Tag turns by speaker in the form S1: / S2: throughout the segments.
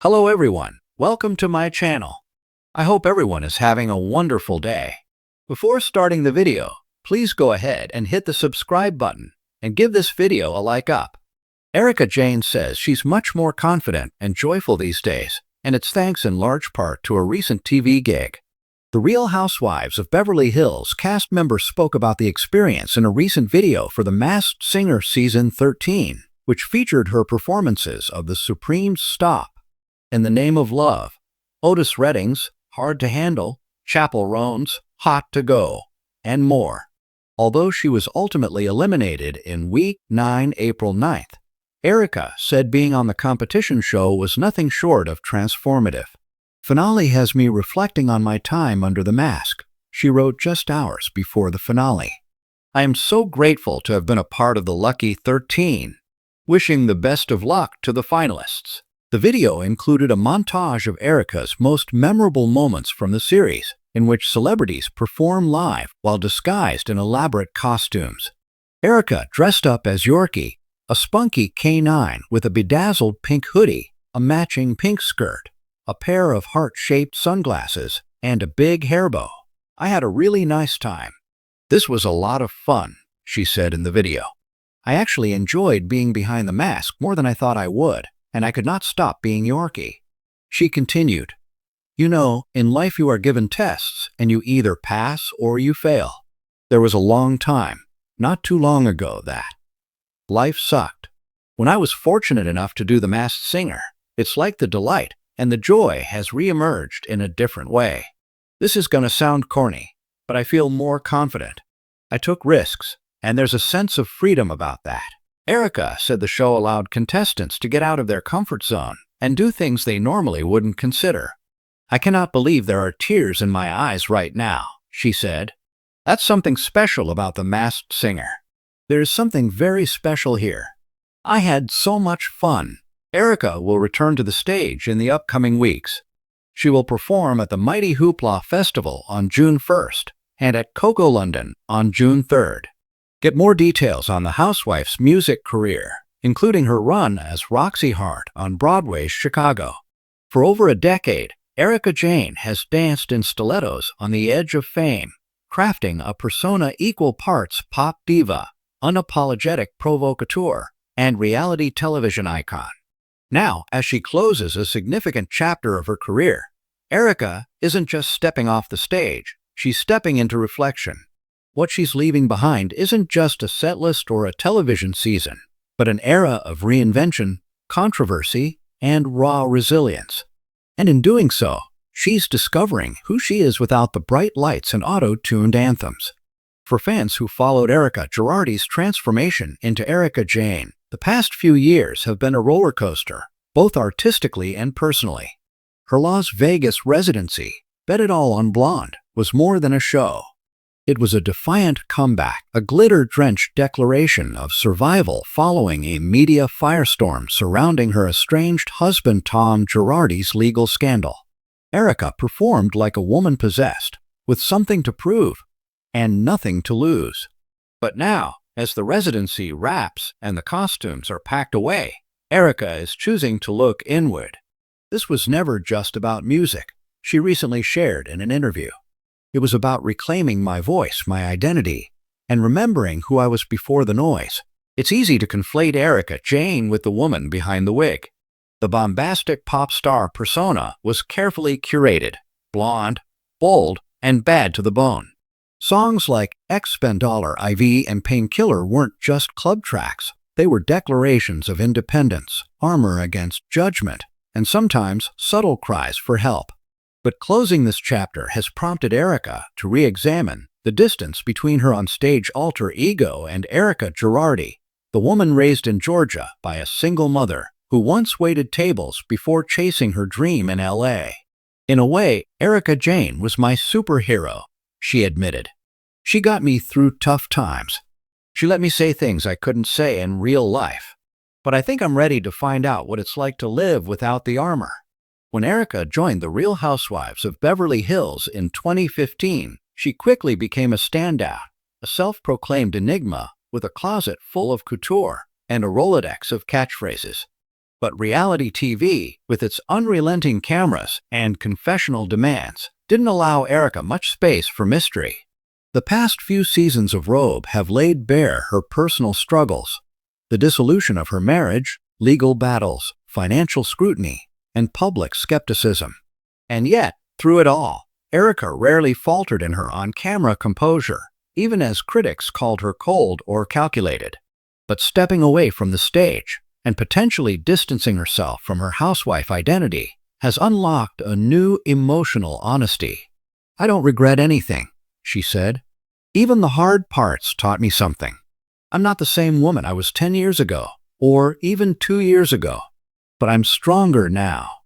S1: Hello everyone, welcome to my channel. I hope everyone is having a wonderful day. Before starting the video, please go ahead and hit the subscribe button and give this video a like up. Erika Jayne says she's much more confident and joyful these days, and it's thanks in large part to a recent TV gig. The Real Housewives of Beverly Hills cast members spoke about the experience in a recent video for The Masked Singer Season 13, which featured her performances of The Supreme Stop, In the Name of Love, Otis Redding's Hard to Handle, Chappell Roan's Hot to Go, and more. Although she was ultimately eliminated in Week 9, April 9th, Erika said being on the competition show was nothing short of transformative. "Finale has me reflecting on my time under the mask," she wrote just hours before the finale. "I am so grateful to have been a part of the Lucky 13. Wishing the best of luck to the finalists." The video included a montage of Erika's most memorable moments from the series, in which celebrities perform live while disguised in elaborate costumes. Erika dressed up as Yorkie, a spunky canine with a bedazzled pink hoodie, a matching pink skirt, a pair of heart-shaped sunglasses, and a big hair bow. "I had a really nice time. This was a lot of fun," she said in the video. "I actually enjoyed being behind the mask more than I thought I would, and I could not stop being Yorkie." She continued, "You know, in life you are given tests, and you either pass or you fail. There was a long time, not too long ago, that life sucked. When I was fortunate enough to do The Masked Singer, it's like the delight and the joy has reemerged in a different way. This is gonna sound corny, but I feel more confident. I took risks, and there's a sense of freedom about that." Erika said the show allowed contestants to get out of their comfort zone and do things they normally wouldn't consider. "I cannot believe there are tears in my eyes right now," she said. "That's something special about The Masked Singer. There's something very special here. I had so much fun." Erika will return to the stage in the upcoming weeks. She will perform at the Mighty Hoopla Festival on June 1st and at Coco London on June 3rd. Get more details on the housewife's music career, including her run as Roxy Hart on Broadway's Chicago. For over a decade, Erika Jayne has danced in stilettos on the edge of fame, crafting a persona equal parts pop diva, unapologetic provocateur, and reality television icon. Now, as she closes a significant chapter of her career, Erika isn't just stepping off the stage, she's stepping into reflection. What she's leaving behind isn't just a set list or a television season, but an era of reinvention, controversy, and raw resilience. And in doing so, she's discovering who she is without the bright lights and auto-tuned anthems. For fans who followed Erika Girardi's transformation into Erika Jayne, the past few years have been a roller coaster, both artistically and personally. Her Las Vegas residency, Bet It All on Blonde, was more than a show. It was a defiant comeback, a glitter-drenched declaration of survival following a media firestorm surrounding her estranged husband Tom Girardi's legal scandal. Erika performed like a woman possessed, with something to prove and nothing to lose. But now, as the residency wraps and the costumes are packed away, Erika is choosing to look inward. "This was never just about music," she recently shared in an interview. "It was about reclaiming my voice, my identity, and remembering who I was before the noise." It's easy to conflate Erika Jayne with the woman behind the wig. The bombastic pop star persona was carefully curated, blonde, bold, and bad to the bone. Songs like Expendollar IV and Painkiller weren't just club tracks. They were declarations of independence, armor against judgment, and sometimes subtle cries for help. But closing this chapter has prompted Erika to re-examine the distance between her on-stage alter ego and Erika Girardi, the woman raised in Georgia by a single mother who once waited tables before chasing her dream in LA. "In a way, Erika Jayne was my superhero," she admitted. "She got me through tough times. She let me say things I couldn't say in real life. But I think I'm ready to find out what it's like to live without the armor." When Erika joined the Real Housewives of Beverly Hills in 2015, she quickly became a standout, a self-proclaimed enigma with a closet full of couture and a Rolodex of catchphrases. But reality TV, with its unrelenting cameras and confessional demands, didn't allow Erika much space for mystery. The past few seasons of RHOBH have laid bare her personal struggles, the dissolution of her marriage, legal battles, financial scrutiny, and public skepticism. And yet, through it all, Erika rarely faltered in her on-camera composure, even as critics called her cold or calculated. But stepping away from the stage and potentially distancing herself from her housewife identity has unlocked a new emotional honesty. "I don't regret anything," she said. "Even the hard parts taught me something. I'm not the same woman I was 10 years ago, or even 2 years ago, but I'm stronger now.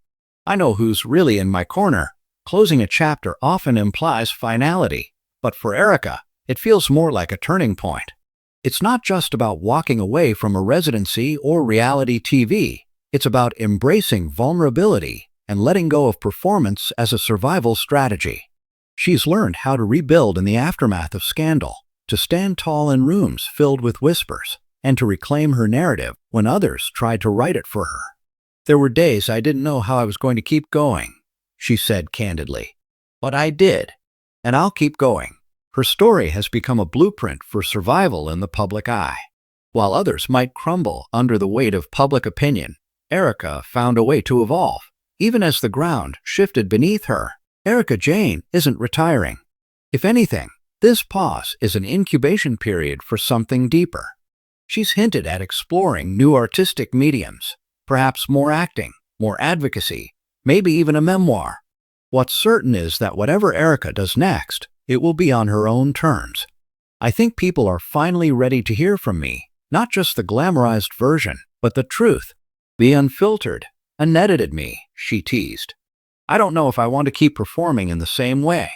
S1: I know who's really in my corner." Closing a chapter often implies finality, but for Erika, it feels more like a turning point. It's not just about walking away from a residency or reality TV. It's about embracing vulnerability and letting go of performance as a survival strategy. She's learned how to rebuild in the aftermath of scandal, to stand tall in rooms filled with whispers, and to reclaim her narrative when others tried to write it for her. "There were days I didn't know how I was going to keep going," she said candidly. "But I did, and I'll keep going." Her story has become a blueprint for survival in the public eye. While others might crumble under the weight of public opinion, Erika found a way to evolve. Even as the ground shifted beneath her, Erika Jayne isn't retiring. If anything, this pause is an incubation period for something deeper. She's hinted at exploring new artistic mediums, perhaps more acting, more advocacy, maybe even a memoir. What's certain is that whatever Erika does next, it will be on her own terms. "I think people are finally ready to hear from me, not just the glamorized version, but the truth, the unfiltered, unedited me," she teased. "I don't know if I want to keep performing in the same way.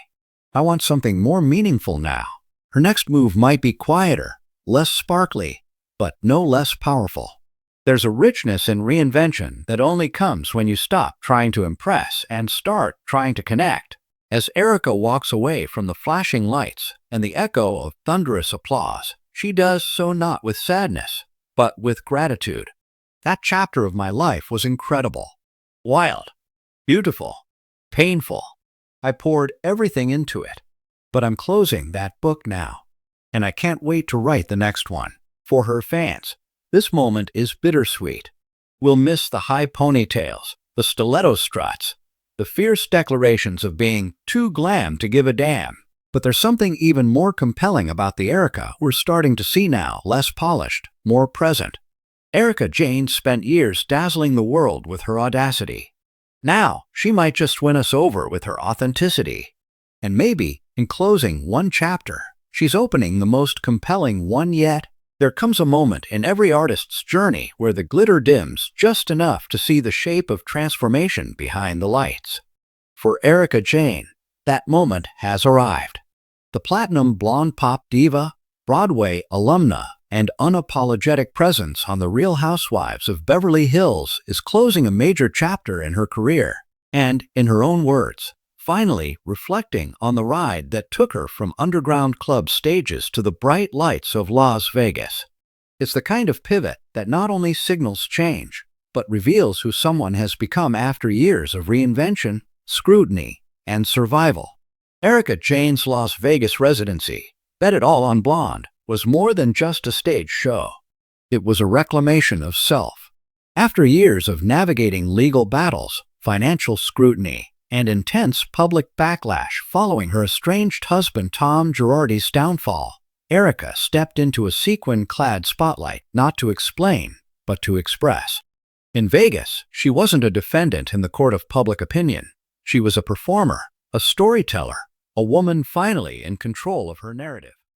S1: I want something more meaningful now." Her next move might be quieter, less sparkly, but no less powerful. There's a richness in reinvention that only comes when you stop trying to impress and start trying to connect. As Erika walks away from the flashing lights and the echo of thunderous applause, she does so not with sadness, but with gratitude. "That chapter of my life was incredible. Wild, beautiful, painful. I poured everything into it. But I'm closing that book now, and I can't wait to write the next one." For her fans, this moment is bittersweet. We'll miss the high ponytails, the stiletto struts, the fierce declarations of being too glam to give a damn. But there's something even more compelling about the Erika we're starting to see now, less polished, more present. Erika Jayne spent years dazzling the world with her audacity. Now, she might just win us over with her authenticity. And maybe, in closing one chapter, she's opening the most compelling one yet. There comes a moment in every artist's journey where the glitter dims just enough to see the shape of transformation behind the lights. For Erika Jayne, that moment has arrived. The platinum blonde pop diva, Broadway alumna, and unapologetic presence on The Real Housewives of Beverly Hills is closing a major chapter in her career, and, in her own words, finally reflecting on the ride that took her from underground club stages to the bright lights of Las Vegas. It's the kind of pivot that not only signals change, but reveals who someone has become after years of reinvention, scrutiny, and survival. Erika Jayne's Las Vegas residency, Bet It All on Blonde, was more than just a stage show. It was a reclamation of self. After years of navigating legal battles, financial scrutiny, and intense public backlash following her estranged husband Tom Girardi's downfall, Erika stepped into a sequin-clad spotlight not to explain, but to express. In Vegas, she wasn't a defendant in the court of public opinion. She was a performer, a storyteller, a woman finally in control of her narrative.